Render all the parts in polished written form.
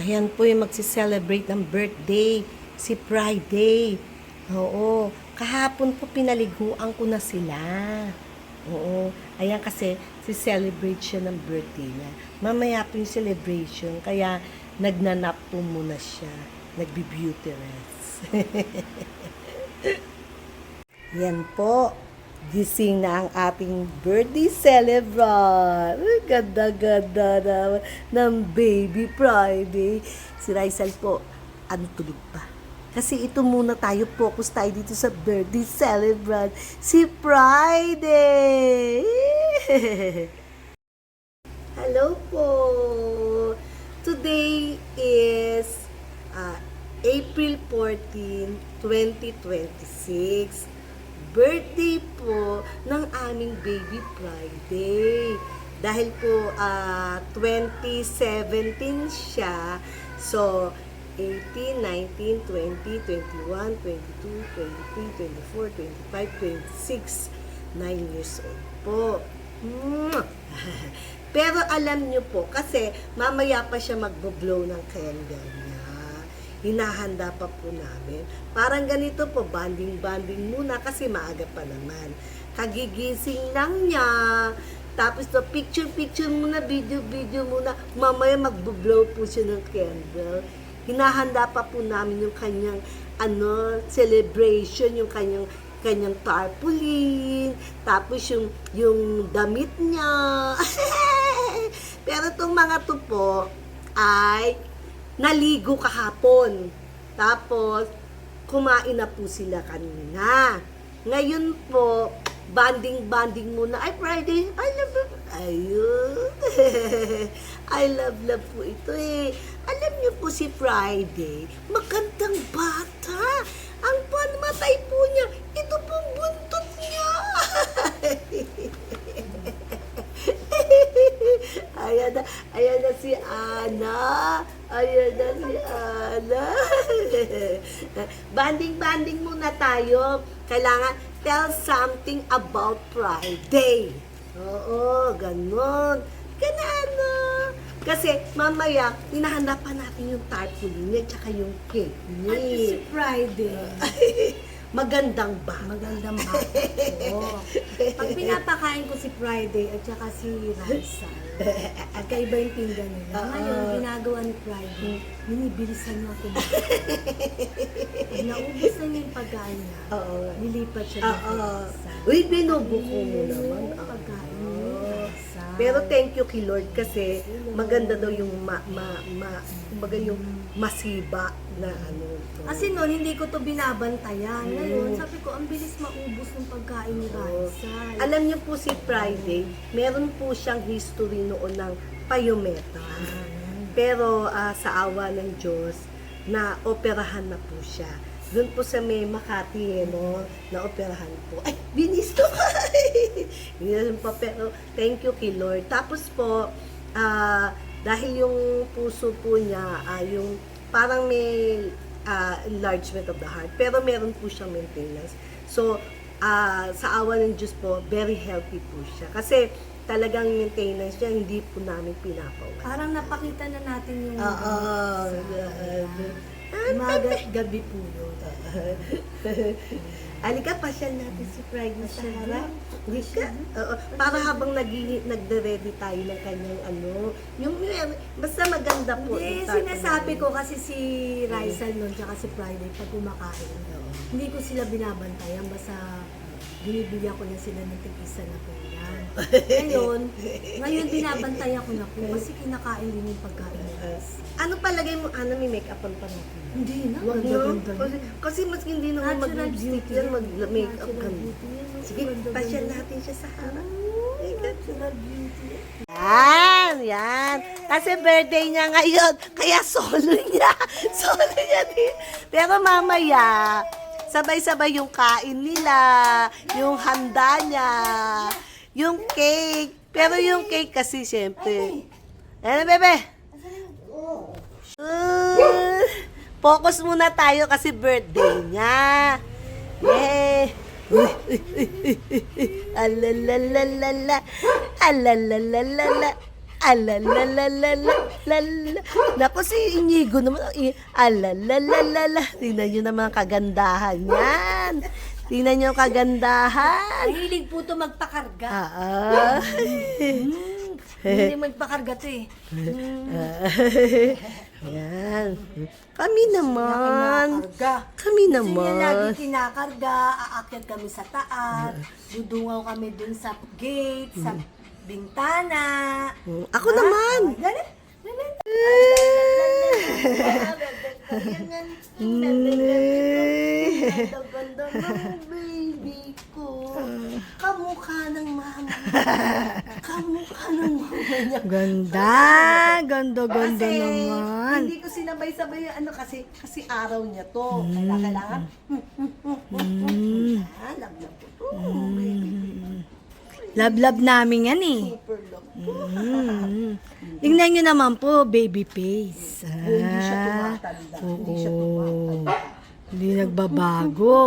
Ayan po yung magsi-celebrate ng birthday, si Friday. Oo, kahapon po pinaliguan ko na sila. Oo, ayan kasi si-celebrate siya ng birthday niya. Mamaya po yung celebration, kaya nagnanap po muna siya. Nagbi-beauty rest. Yan po. Gising na ang ating birthday celebrant. Ay, ganda-ganda naman ng baby Friday. Si Raisal po, ano tulog pa? Kasi ito muna tayo, focus tayo dito sa birthday celebrant, si Friday. Hello po. Today is April 14, 2026. Birthday po ng aming baby Friday. Dahil po 2017 siya. So, 18, 19, 20, 21, 22, 23, 24, 25, 26. 9 years old po. Pero alam niyo po, kasi mamaya pa siya magbo-blow ng candle niya. Hinahanda pa po namin. Parang ganito po, banding-banding muna kasi maaga pa naman. Kagigising lang niya. Tapos to, picture-picture muna, video-video muna. Mamaya magbo-blow po siya ng candle. Hinahanda pa po namin yung kanyang celebration, yung kanyang tarpaulin, tapos yung damit niya. Pero itong mga to po ay naligo kahapon. Tapos, kumain na po sila kanina. Ngayon po, banding-banding muna. Ay, Friday, I love love. Ayun. I love po ito eh. Alam niyo po si Friday, magandang bata. Ang panmatay po niya, ito pong buntot niya. Ayan na si Ana. Ayan na si Ana. Banding-banding muna tayo. Kailangan tell something about Friday. Oo, ganun. Ganano. Kasi mamaya, hinahanda pa natin yung tarpaulin niya tsaka yung cake niya. At si Friday. Magandang ba? Magandang bata ko. Pag pinapakain ko si Friday at saka si Raisal, magkaiba yung tinda nila. Ngayon, ginagawa ni Friday, binibilisan niya ako. Pag naubos na niya yung pagkain niya, nilipat siya ng Raisal. Uy, binubuko mo naman. Pagkain niya yung Raisal. Pero thank you kay Lord kasi maganda daw yung kumbaga yung masiba na to. Kasi noon, hindi ko to binabantayan. Ngayon, sabi ko, ang bilis maubos ng pagkain ni Raisal. Alam niyo po si Friday, meron po siyang history noon ng payometa. Pero sa awa ng Diyos, na operahan na po siya. Doon po sa may Makati, no, na operahan po. Ay, binisto ka! Hindi pa, pero thank you kay Lord. Tapos po, dahil yung puso po niya, yung parang may enlargement of the heart, pero meron po siyang maintenance. So, sa awa ng Diyos po, very healthy po siya. Kasi talagang maintenance niya, hindi po namin pinapawala. Parang napakita na natin yung Umaga at gabi po yun. Alika, pasyal natin si Friday sa harap. Alika. Para habang nagde-ready tayo ng kanyang basta maganda po. Hindi, sinasabi ko kasi si Raisal nun, tsaka si Friday, pag kumakain, hindi ko sila binabantayan, basta binibigyan ko na sila ng tig-isa na po yan. Ngayon binabantayan ko na po kasi kinakain din yung pagkain nila. Ano palagay mo, may make-upan pa natin? Hindi na, Wag ganda-ganda. Kasi mas hindi naman Natural mag-lipstick beauty yan, yan. mag-makeup ka. Natural beauty yan. Sige, Ganda-ganda. pasyal natin siya sa harap. Natural beauty. Yan. Kasi birthday niya ngayon, kaya solo niya. Solo niya din. Pero mamaya, sabay-sabay yung kain nila, yung handa niya, yung cake. Pero yung cake kasi, siyempre. Ano, bebe? Focus muna tayo kasi birthday niya. Yay! Alalalala. Alalalala. Alalalalala. Naku, si Inigo naman. Alalalalala. Tingnan nyo naman ang kagandahan yan. Tingnan nyo ang kagandahan. Mahilig po to magpakarga. Hindi magpakarga to eh. Yan. Kami naman. Kinakarga. Kami Kasi niya lagi naman. kinakarga, aakyat kami sa taas, dudungaw kami dun sa gate, sa bintana. Ako naman. Dali. Ganda ng baby ko. Kamukha ng mama. Kamukha ng mama niya. Ganda. Ganda Kasi, naman. hindi ko sinabay-sabay yung ano kasi araw niya to. Kailangan. Love na po to. Love namin yan eh. Super love. Tingnan nyo naman po, baby face. Hindi siya tumatanda. Hindi siya tumatanda. Hindi nagbabago.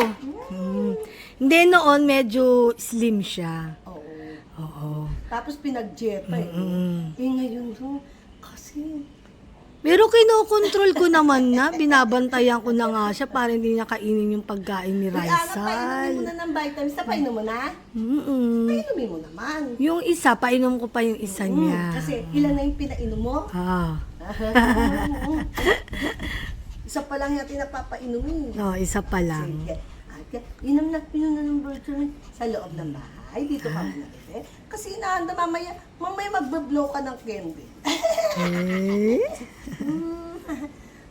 Hindi, noon medyo slim siya. Oo. Oo. Tapos pinag-jet pa eh. Eh ngayon to, kasi Pero kinokontrol ko naman na, binabantayan ko na nga siya para hindi niya kainin yung pagkain ni Ay, Ana, painumin mo Raisal. na ng vitamins. Painom mo na? Mm-mm. Painumin mo naman. Yung isa, painom ko pa yung isa niya. Kasi ilan na yung pinainom mo? Ah, Isa pa lang yung pinapapainumin. no, isa pa lang. Sige. Inom na ng virtual sa loob ng bahay. Dito ka muna. Kasi inaanda mamaya magbe-blow ka ng candy. Eh?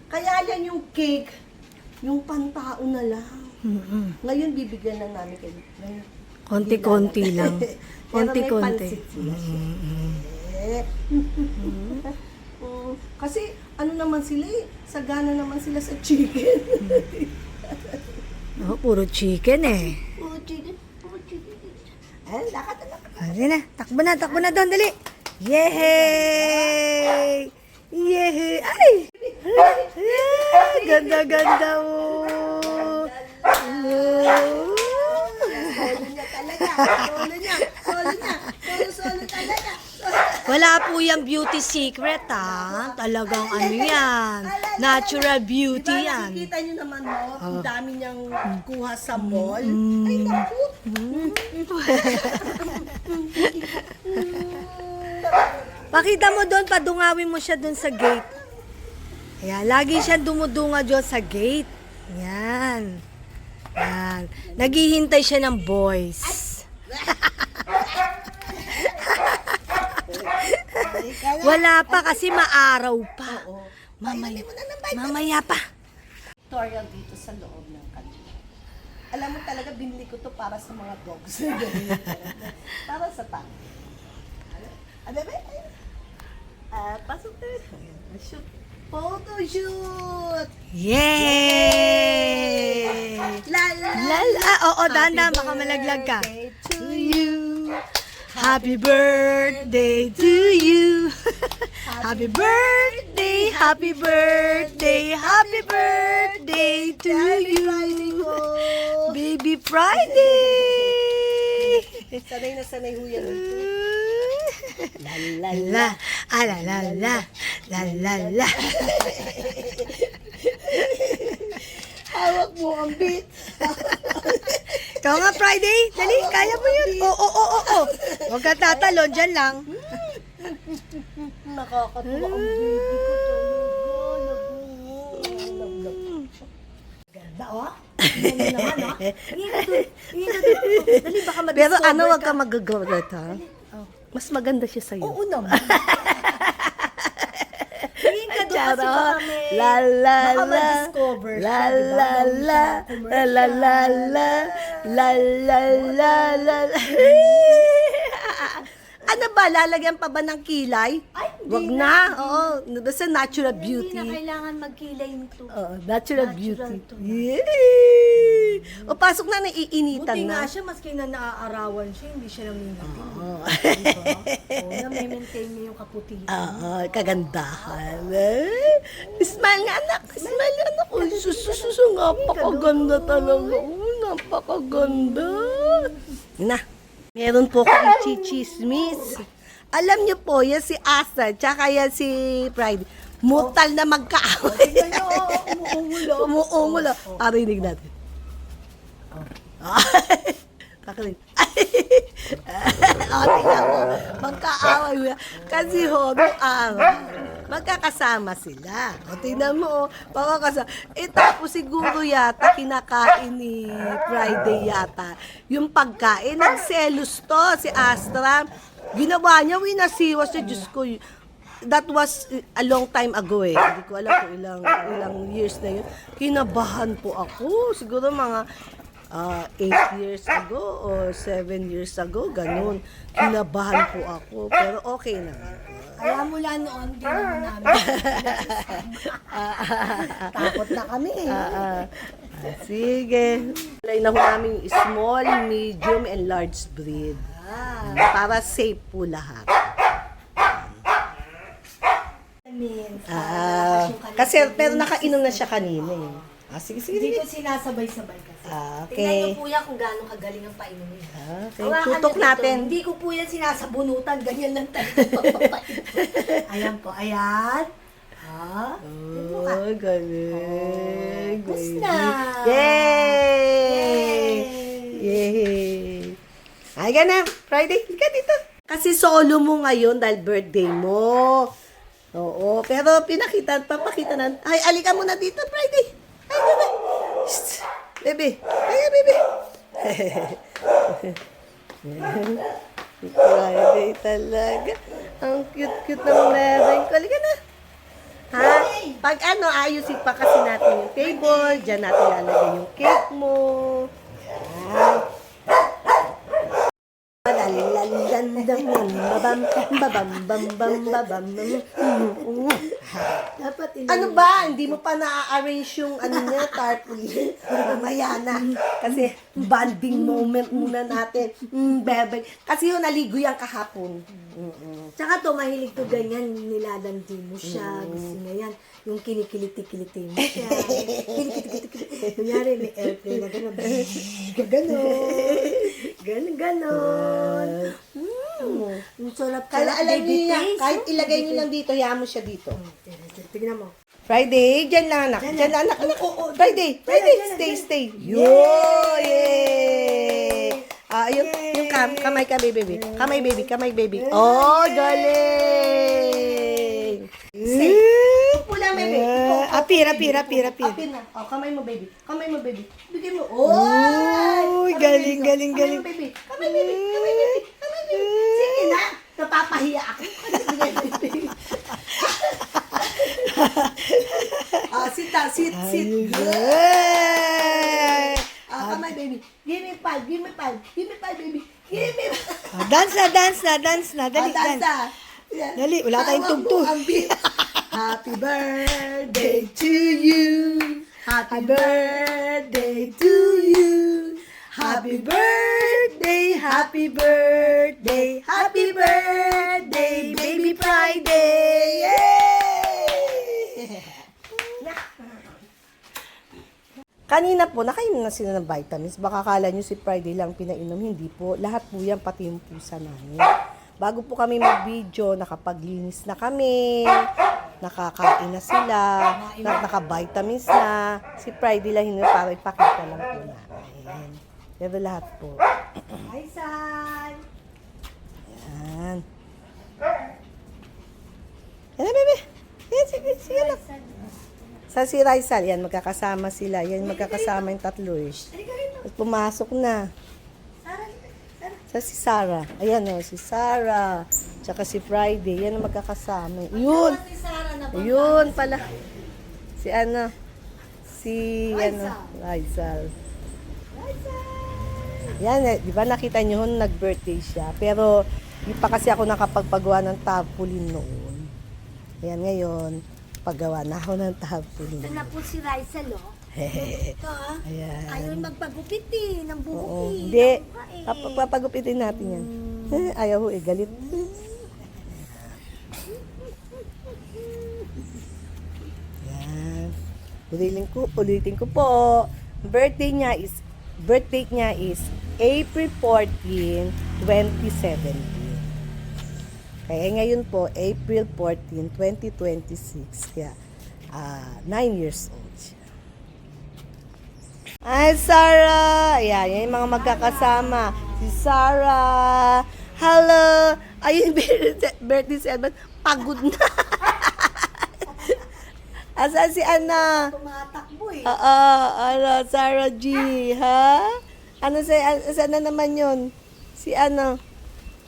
Kaya yan yung cake, yung pantao na lang. Mm-mm. Ngayon bibigyan lang namin kayo. Ngayon, Konti-konti lang. Pero may Konti-konti. pansit sila, syempre. Kasi ano naman sila eh, sagana naman sila sa chicken. Oh, puro chicken eh. Puro chicken, puro chicken. Ay, lakad na. Sige na, takbo na doon, dali. Yehey! Yehey! Ay! Ay! Ganda mo! Solo niya talaga. Solo talaga. Wala po yung beauty secret, Talagang ano yan. Natural beauty Diba, yan. nakikita nyo naman mo, ang dami niyang kuha sa mall. Ay, naku. Pakita mo doon, padungawin mo siya doon sa gate. Ayan, lagi siya dumudunga doon sa gate. Yan. Yan. Naghihintay siya ng boys. Wala pa kasi maaraw pa. Mamaya pa. Tutorial dito sa loob ng kanila. Alam mo talaga, binili ko to para sa mga dogs. Para sa tao. Ano ba? Pasok tayo. Shoot. Photo shoot! Yay! Lala! Lala! Oo, dahan-dahan, baka malaglag ka. To you. Happy birthday to you. Happy birthday, happy birthday, happy birthday to you. Baby Friday. Sanay na sanay ho yan. La la, la la la, la la la. Hawak mo ang beat. Ikaw nga Friday, dali, kaya mo yun. Oo. Huwag ka tatalon, dyan lang. Nakakatuwa ang baby ko talaga. Ganda, oh. Ganda naman, oh. Hindi ka doon. Dali, baka ma-discover Pero ano, wag ka. ka magagalit, ha? Mas maganda siya sa'yo. Oo naman. Tingin ka doon kasi baka may... La la baka la. ma-discover La siya, diba? la la. La la la la. La la la la. Ano ba? Lalagyan pa ba ng kilay? Ay, hindi Wag na. na. Oo. Basta natural Hindi beauty. na kailangan magkilay nito. Oo, natural beauty. to. Yay! O, pasok na, naiinitan Buti na. nga siya, maski na naaarawan siya, hindi siya nangingitim. Oo. Diba? Oo, na-maintain niya yung kaputihan. Oo, kagandahan. Smile nga, anak. Smile nga, anak. Uy, susususu, napakaganda talaga. Napakaganda. Na, meron po akong chichismis. Alam niyo po, yan si Asa, tsaka yan si Pride. Mutal na magkaaway. Tingnan nyo, umuungulo. Umuungulo. Parinig natin. Pakinig. Tingnan mo. Magkaaway mo. Kasi ho, nung araw, magkakasama sila. Tingnan mo, magkakasama. Tapos siguro yata, kinakain ni Friday yata. Yung pagkain, nagselos to, si Astra. Ginawa niya, winasiwas niya, Diyos ko. That was a long time ago eh. Hindi ko alam kung ilang years na yun. Kinabahan po ako. Siguro mga 8 years ago or 7 years ago, ganun. Kinabahan po ako. Pero okay naman. Kaya mula noon, di naman namin. Takot na kami eh. Sige. Kulay na ho namin yung small, medium, and large breed. Para safe po lahat. Kasi pero nakainom na siya kanina eh. Sige, sige, Hindi sige. ko sinasabay-sabay kasi. Tingnan Okay. niyo po yan kung gaano kagaling ang painumin. Okay, Hawakan tutok niyo dito. natin. Hindi ko po yan sinasabunutan. Ganyan lang tayo. Ayan po, ayan. Tignan mo ka. Oh, galing. Tapos baby. na. Yay! Yay! Ay, na. Friday, ka dito. Kasi solo mo ngayon dahil birthday mo. Oo, pero papakita na. Ay, alika muna dito, Friday. Ay, bebe. Shh, bebe. Ay, bebe. Friday talaga. Ang cute-cute ng meron ko. Alika na. Ha? Pag ayusin pa kasi natin yung table. Diyan natin lalagay yung cake mo. Yan. Dapat Ano ba? Hindi mo pa na-arrange yung niya, tarpaulin. Mamaya na. Kasi bonding moment muna natin. Bebe. Kasi yun, naligo yan kahapon. Tsaka to, mahilig to ganyan, nilalandi mo siya, gusto niya yan. Yung kinikiliti-kiliti mo siya. Kinikiliti-kiliti. Kunyari, may airplane na gano'n. Ganon. Ang sarap Kaya alam baby niyo niya, face, kahit oh. ilagay niyo lang dito, hayaan mo siya dito. Tignan mo. Friday, dyan lang anak. Dyan lang anak. Friday, stay. Yo! Yay! Yung kamay ka, baby. Kamay, baby. Oh, galing! Stay. Upo lang, baby. Apir. Apir na. Oh, kamay mo, baby. Bigay mo. Uy, galing. Kamay mo, baby. Kamay, baby. Sige na. Napapahiya ako. Sit down. Sit. Kamay, baby. Give me five, baby. Give me five. Dance na. Dali, Dance dance. na. Dali, wala tayong Tawag mo tugtog. ang beat. Happy birthday to you. Happy birthday to you. Happy birthday, baby Friday. Yay! Kanina po, nakainom na sila ng vitamins. Baka kala nyo si Friday lang pinainom. Hindi po. Lahat po yan, pati yung pusa namin. Bago po kami mag-video, nakapaglinis na kami. Nakakain na sila. Naka-vitamins na. Si Friday lang hindi para ipakita lang po namin. Pero lahat po. Hi, San! Yan. Yan na, bebe. Yan, sige na. Sa si Raisal, yan, magkakasama sila. Yan, magkakasama yung tatlo eh. At pumasok na. Sa si Sarah. Ayan o, si Sarah. Tsaka si Friday. Yan ang magkakasama. Yun. Si Sarah na ba? Yun pala. Si Raisal. Yan, di ba nakita nyo, nag-birthday siya. Pero, di pa kasi ako nakapagpagawa ng tarpaulin noon. Ayan, ngayon, paggawa na ako ng tarpaulin. Ito na po si Raisel, oh. Ito, ah. Ayan. Ayaw magpagupit eh, ng buhok Oo. eh. Hindi. ng mukha eh. Papagupitin natin yan. Ayaw ho eh, galit. Yan. Ulitin ko po. Birthday niya is April 14, 2017. Kaya ngayon po, April 14, 2026. Kaya, 9 years old siya. Hi, Sarah! Ayan, yan yung mga magkakasama. Si Sarah. Hello! Ayun, birthday celebrant. Pagod na. Asan si Ana? Tumatakbo eh. Sarah G, ha? Ano saan na naman yun? Si ano?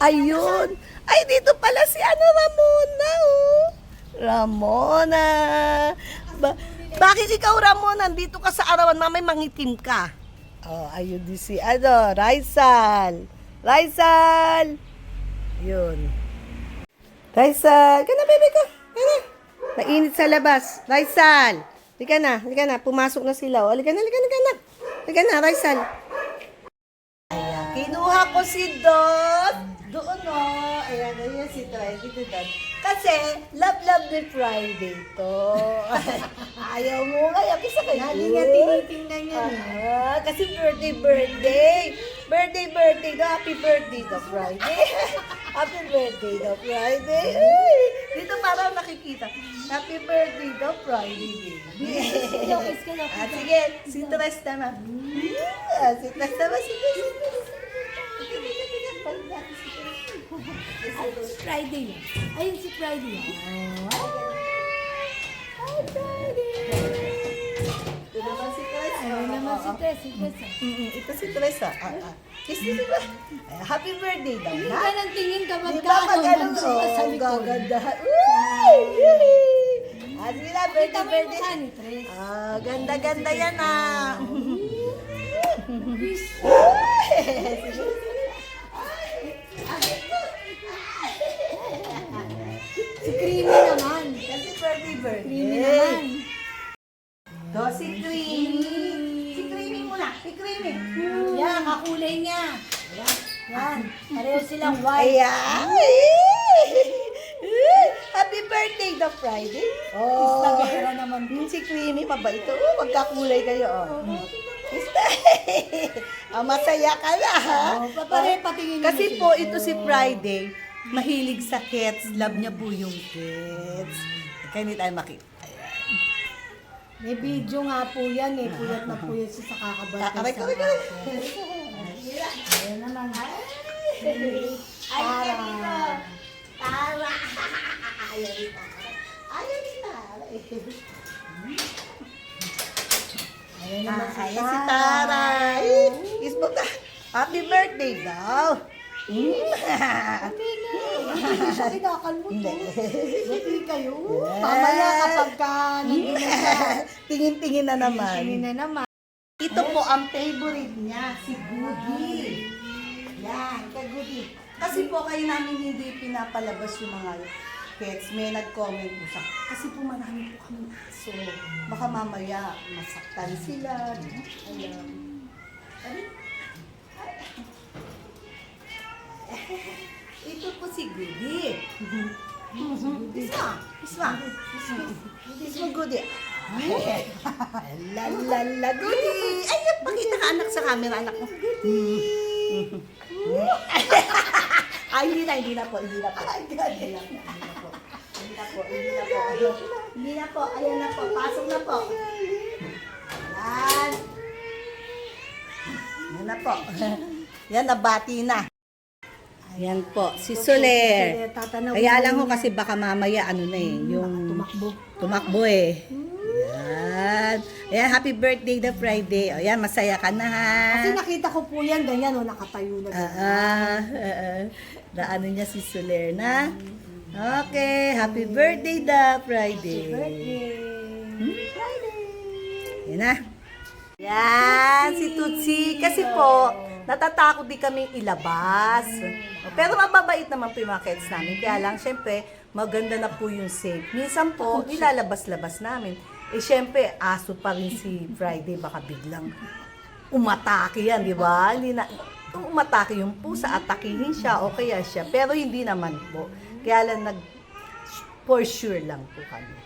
Ayun. Ay, dito pala si ano, Ramona, oh. Ramona. Bakit ikaw, Ramona? Nandito ka sa arawan, mamay mangitim ka. Oh, ayun din si ano, Raisal. Raisal! Yun. Raisal, ka na, bebe ko. Ka. Mainit sa labas. Raisal! Halika na. Pumasok na sila. O, halika na. Halika na, Raisal. Ayan, kinuha ko si Dot. Doon, o. Ayan si Trey. Dito, Dot. Kasi, love ni Friday to. Ayaw mo nga. Yapi sa kayo. Lagi nga tinitingnan yan eh. Kasi birthday. Birthday daw. Happy birthday to Friday. Happy birthday to Friday. Ay, dito parang nakikita. Happy birthday to Friday, baby. Sige, si Tres naman. Si Tres naman. Sige. Ay, si Friday yan. Ayun si Friday yan. Hi, Friday! Ito naman si Tres. Ayun naman si Tess. Ito si Tres. Kiss mo ba? Happy birthday daw. Tingin ka ng tingin kapag Di ba pag ano? sa likod. Gaganda. Uy! Sige na, Kita mo yung birthday. mukha ni Tres. Ganda yan ah. Si Creamy naman. Kasi birthday. Creamy naman. Si Creamy. Si Creamy muna. Si Creamy. Yan, kakulay niya. Yan. Pareho silang white. Ayan. Happy birthday the Friday. Istagera naman. Si Creamy, mabait. Magkakulay kayo. Masaya ka na, ha? Patingin Kasi po, ito si Friday, mahilig sa cats. Love niya po yung cats. Kaya hindi tayo makita. May video nga po yan eh. Puyat na puyat siya sa kakabantay Aray sa ko. Ayan naman. Tara! Ayaw ni Tara. Ayan naman Ayan si Tara. Kiss mo ka. Happy birthday daw. Hindi siya kinakalmo to. Hindi kayo. Mamaya kapag ka nandun na siya. Tingin-tingin na naman. Tingin na naman. Ito po ang favorite niya, si Goody. Yan, kay Goody. Kasi po kayo namin hindi pinapalabas yung mga pets. May nag-comment po sa kasi po marami po kami aso. Baka mamaya masaktan sila. Ayan. Ito po si Goody. Isma Goody. La Goody. Ay, pakita ka anak sa camera, anak mo. Ay, hindi na po. Hindi na po. Ayan na po. Pasok na po. Yan. Yan na po. Yan, nabati na. Ayan po, si Soler. Kaya lang ho kasi baka mamaya ano na eh, yung tumakbo eh. Ayan. Ayan, happy birthday the Friday. O yan, masaya ka na ha. Kasi nakita ko po yan, ganyan, nakatayo na ganyan. Ano niya si Soler na? Okay, happy birthday the Friday. Friday. Yan na. Yan, si Tutsi. Kasi po, natatakot din kaming ilabas. Pero mababait naman po yung mga kids namin. Kaya lang, syempre, maganda na po yung safe. Minsan po, nilalabas-labas namin. Eh, syempre, aso pa rin si Friday. Baka biglang umatake yan, di ba? Hindi na, kung umatake yung pusa, atakihin siya o kaya siya. Pero hindi naman po. Kaya lang, for sure lang po kami.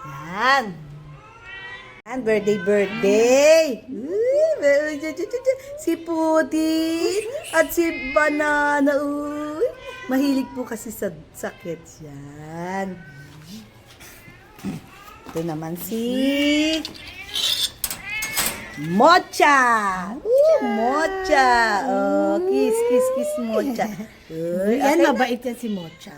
Yan. And birthday! Si Puti at si Banana. Mahilig po kasi sa sakit yan. Ito naman si Mocha! Mocha! Oh, kiss, kiss, kiss, Mocha. Uy, Yan, okay. mabait yan si Mocha.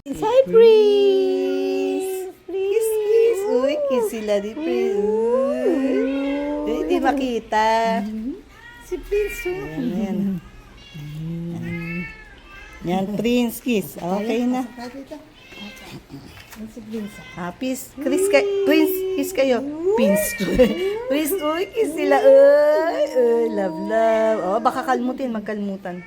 Hi, Prince! Kiss, kiss. Uy, kiss sila ni Prince. Uy, hindi makita. Si Prince, Yan, yan, Prince, kiss. Okay na. Si Prince. Peace. Prince, kiss kayo. Prince. Prince, uy, kiss sila. Uy, love, love. Oh, baka kalmutin, magkalmutan.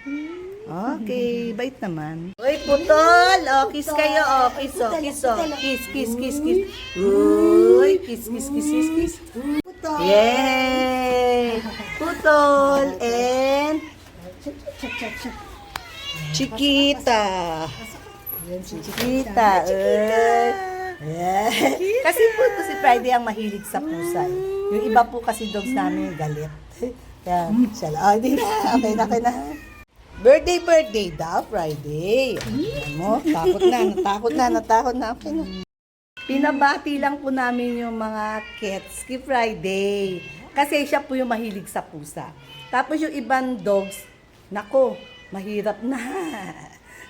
Okay, bait naman. Uy, putol. Oh, kiss kayo. Oh, kiss, oh, kiss, oh. Kiss, kiss, kiss, kiss. Uy, kiss, kiss, kiss, kiss, kiss. Yay! Putol and Chiquita. Chiquita. Kasi po ito si Friday ang mahilig sa pusa. Yung iba po kasi dogs namin galit. Kaya siya lang. Oh, di na. Okay na, okay na. Birthday daw, Friday. Ayan mo, natakot na. Okay na. Pinabati lang po namin yung mga cats kay Friday. Kasi siya po yung mahilig sa pusa. Tapos yung ibang dogs, nako, mahirap na.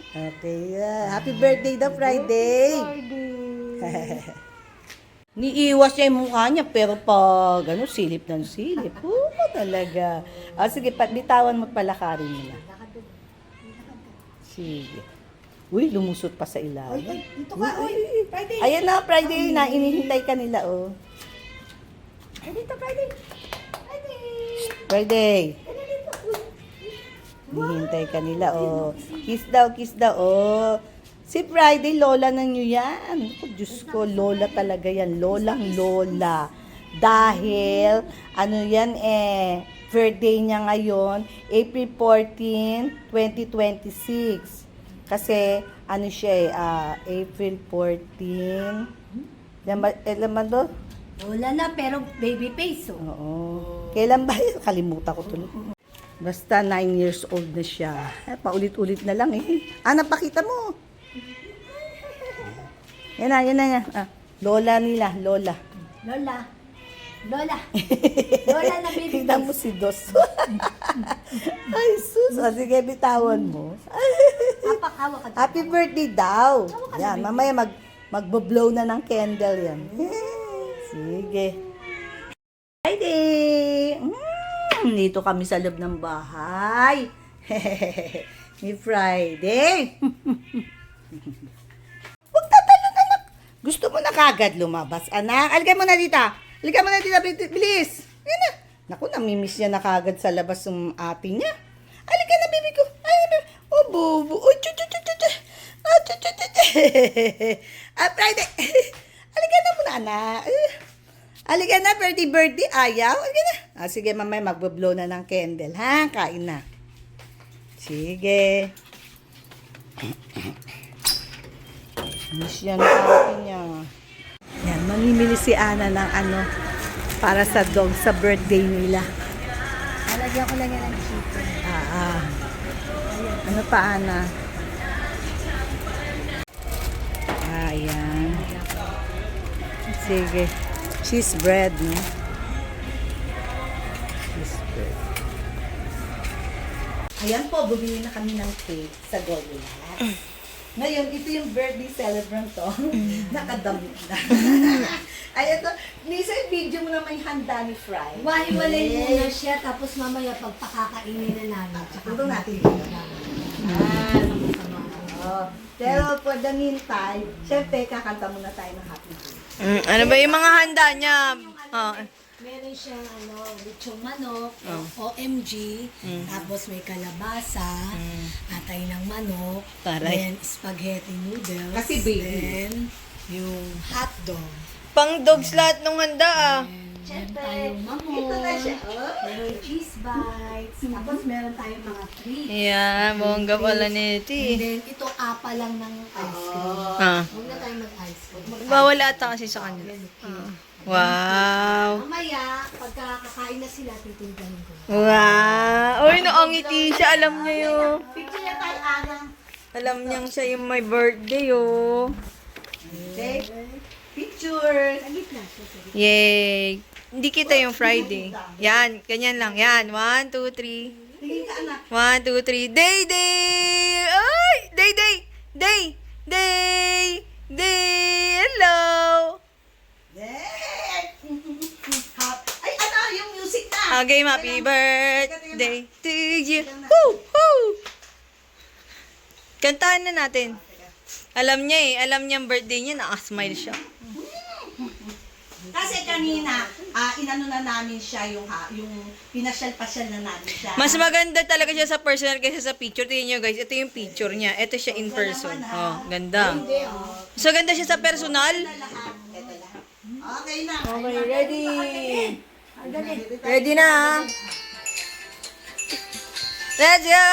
Okay. Happy birthday daw, Friday. Niiwas niya yung mukha niya, pero pag silip ng silip. Oo, talaga. Sige, bitawan mo palakarin mo na. Sige. Uy, lumusot pa sa ilalim. Dito ka, uy, Friday. Ayan na, Friday na. Inihintay ka nila, oh. Ay, dito, Friday. Friday. Hinihintay ka nila, oh. Kiss daw, oh. Si Friday, lola na nyo yan. Oh, Diyos ko, lola talaga yan. Lolang lola. Dahil, birthday niya ngayon, April 14, 2026. Kasi, April 14. Ilan ba to? Wala na, pero baby face, oh. Oo. Kailan ba yun? Kalimutan ko tuloy. Basta 9 years old na siya. Paulit-ulit na lang eh. Napakita mo. Yan na. Lola nila, Lola. Lola. Lola na baby Tingnan mo si Dos. Ay, sus. Sige, bitawan mo. Napakawa ka. Happy birthday daw. Yan, mamaya magbo-blow na ng candle yan. Sige. Friday! Dito kami sa loob ng bahay. Ni Friday. Huwag tatalon, anak. Gusto mo na kagad lumabas, anak. Alikan mo na dito. Bilis. Yan na. Naku, namimiss niya na kagad sa labas yung ate niya. Alika na, baby ko. Oh, bubu. Oh, Friday. Alika na muna, anak. Alika na, birthday. Ayaw. Alika na. Sige, mamaya magbo-blow na ng candle, ha? Kain na. Sige. Miss yan ang ate niya. Yan, mamimili si Ana ng para sa dog sa birthday nila. Alagyan ko lang yan ng chicken. Ano pa, Ana? Ayan. Sige. Cheese bread, no? Cheese bread. Ayan po, bumili na kami ng cake sa Goldilocks. Ngayon, ito yung birthday celebrant to. Nakadamit na. Ayan to. Lisa, video mo na may handa ni Fry. Wahiwalay muna siya, tapos mamaya pagpakakainin na namin. Ito natin dito. Pero for the meantime, syempre, kakanta muna tayo ng happy birthday. Ano ba yung mga handa niya? Meron siyang lechong manok, OMG, tapos may kalabasa, atay ng manok, Taray. then spaghetti noodles, Kasi baby. then yung hotdog. Pang dogs lahat nung handa Meron tayong mamon, Ito na siya, meron cheese bites, tapos meron tayong mga treats. Yeah, bongga pala nito And then ito apa lang ng ice cream. Huwag na tayo mag-ice cream. Bawal ata kasi sa kanya. Wow. Mamaya, pagka kakain na sila, titingnan ko. Wow. Uy, naangiti siya. Alam niya yun. Picture na tayo, Ana. Alam niyang siya yung my birthday, oh. Okay? Picture. Saglit na. Saglit. Yay. Hindi kita yung Friday. Yan, ganyan lang. Yan, 1, 2, 3. Tingin ka, anak. 1, 2, 3. Day, day! Ay! Day, day! Day! Day! Day! Hello! Yes! Ay, ano, yung music na. Okay, happy birthday to you. Woo! Woo! Kantahan na natin. Alam niya eh. Alam niya ang birthday niya. Naka-smile siya. Kasi kanina, inano na namin siya yung pinasyal-pasyal na namin siya. Mas maganda talaga siya sa personal kaysa sa picture. Tingnan niyo guys. Ito yung picture niya. Ito siya in person. Oh, ganda. So, ganda siya sa personal. Lahat. Ito lahat. Okay na. Okay, ready. Ready na. Let's go.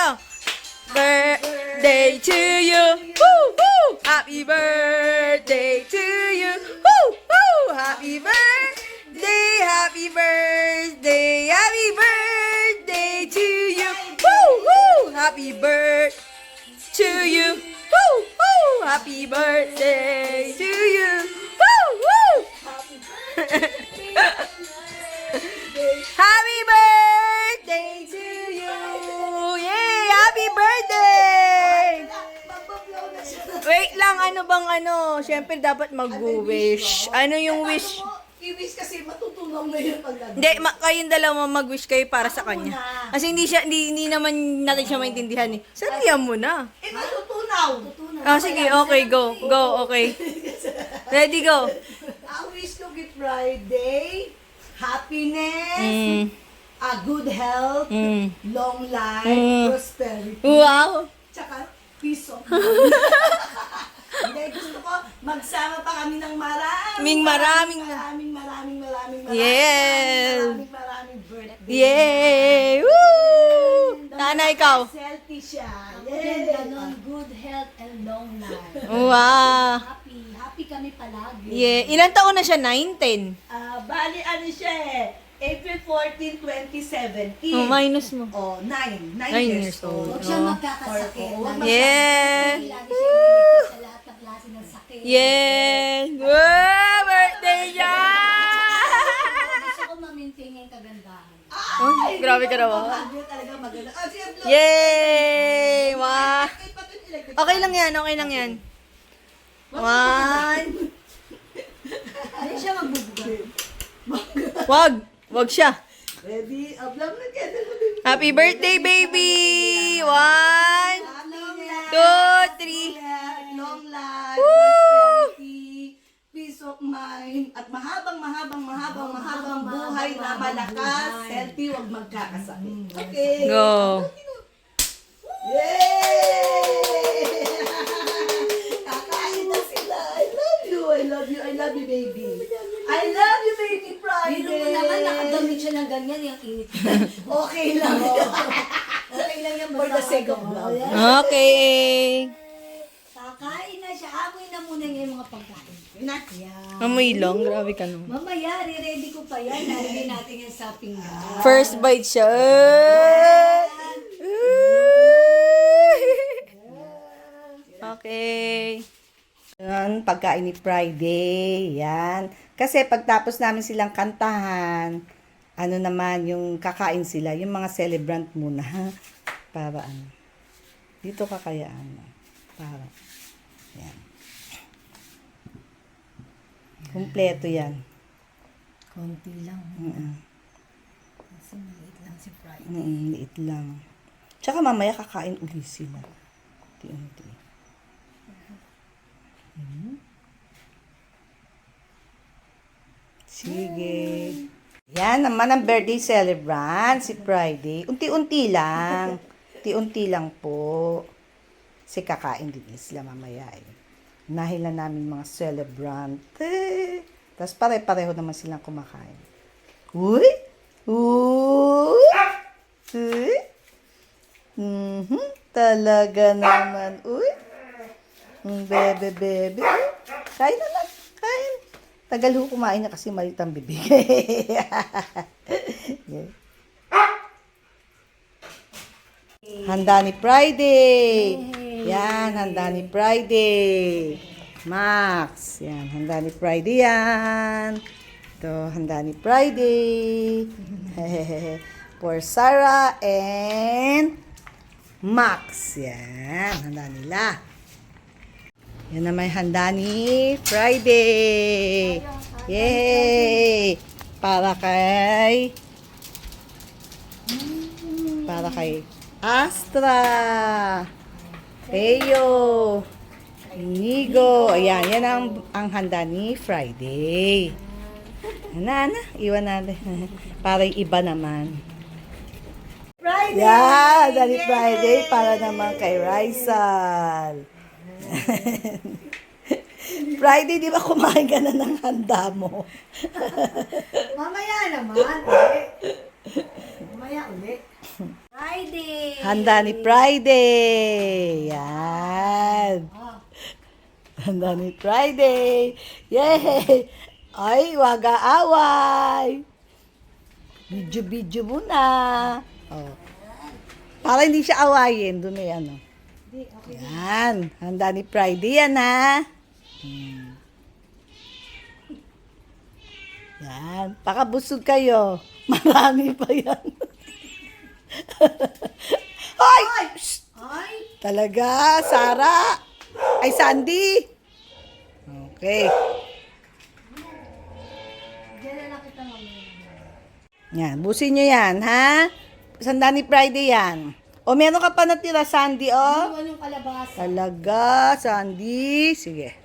Birthday to you. Woo, woo. Happy birthday to you. Woo, woo. Happy birthday. Happy birthday. Happy birthday to you. Woo, woo. Happy birthday to you. Woo, woo. Happy birthday to you. Woo, woo. Happy birthday to you! Yay! Happy birthday! Wait lang, ano bang ano? Siyempre dapat mag-wish. Ano yung wish? I-wish kasi matutunan mo yun pag Hindi, kayong dalawa mag-wish kayo para sa kanya. Kasi hindi naman natin siya maintindihan eh. Sabihan mo na. matutunaw. Ah, sige, okay, go. Go, okay. Ready, go. I wish ko kay Friday, happiness, good health, long life, prosperity, Wow! tsaka peace of mind. Hindi, gusto ko magsama pa kami ng maraming Yes. birthday. Yay! Woo! Nanay, ikaw. Healthy siya. Yan, Yes. ganon. Good health and long life. Wow! Happy kami palagi. Yeah. Ilan taon na siya? 9, 10? Bali, ano siya eh, April 14, 2017. Oh, minus mo. Oh, 9 Nine years years old. old. Huwag siyang Oh. magkakasakit. Or- Lagi Yeah. Lagi siya iligtas sa lahat ng klase ng sakit. Yes! Wow! Birthday niya! Gusto ko ma-maintain yung kagandahan. Oh, grabe ka naman. Grabe talaga maganda. Si Ablo. Yay! Wow! Ay, bakit ilagay? Okay lang yan, okay lang yan. 1. Hindi siya magbubuga. Wag! Wag siya. Ready? Ablam na kaya. Happy birthday, baby! 1, 2, 3. Long life, Woo! prosperity, peace of mind, at mahabang buhay na malakas, healthy, huwag magkakasakit. Okay. Go. Yay! Kakain na sila. I love you, baby. I love you, baby Friday. Biro mo naman, nakadamit siya ng ganyan, yung init. Okay lang. Okay lang yan. For the sake of love. Okay. Kakain na siya. Amoy na muna niya yung mga pagkain. Yan. Amoy lang, grabe ka naman. Mamaya, re-ready ko pa yan. Nalagay natin yan sa pinggan. First bite siya. Okay. Yan, pagkain ni Friday. Yan. Kasi pagtapos namin silang kantahan, ano naman, yung kakain sila, yung mga celebrant muna. Para ano. Dito ka kaya ano. Para. Yan. Kumpleto yan. Konti lang. Mm-mm. Kasi maliit lang si Friday. Liit lang. Tsaka mamaya kakain uli sila. Unti-unti. Sige. Yan naman ang birthday celebrant, si Friday. Unti-unti lang. Unti-unti lang po. Kasi kakain din sila mamaya eh. Nahilan namin mga celebrant. Tapos pare-pareho naman silang kumakain. Uy! Uy! Uy! Talaga naman. Uy! Bebe. Kain na lang. Kain. Tagal ho kumain na kasi malit ang bibig. Yeah. Handa ni Friday. Yan, handa ni Friday. Max. Yan, handa ni Friday yan. Ito, handa ni Friday. For Sarah and Max. Yan, handa nila. Yan na may handa ni Friday. Yay! Para kay Astra. Teo. Inigo. Ayan, yan ang handa ni Friday. Na, iwan natin. Para yung iba naman. Friday! Yeah, Daddy Friday para naman kay Raisal. Friday, di ba kumain ka na ng handa mo? Mamaya naman. Uli. Mamaya uli. Friday! Handa ni Friday. Yan. Handa ni Friday. Yay! Ay, wag aaway. Video muna. Oh. Para hindi siya awayin. Doon may ano. Yan. Handa ni Friday yan, ha? Yan. Pakabusog kayo. Marami pa yan. Ay! Shh! Ay! Talaga, Sarah. Ay, Sandy. Okay. Diyan na nakita mamaya. Yan, busin nyo yan, ha? Sanda ni Friday yan. O, meron ka pa natira, Sandy, oh? Iwan yung kalabasa. Talaga, Sandy. Sige.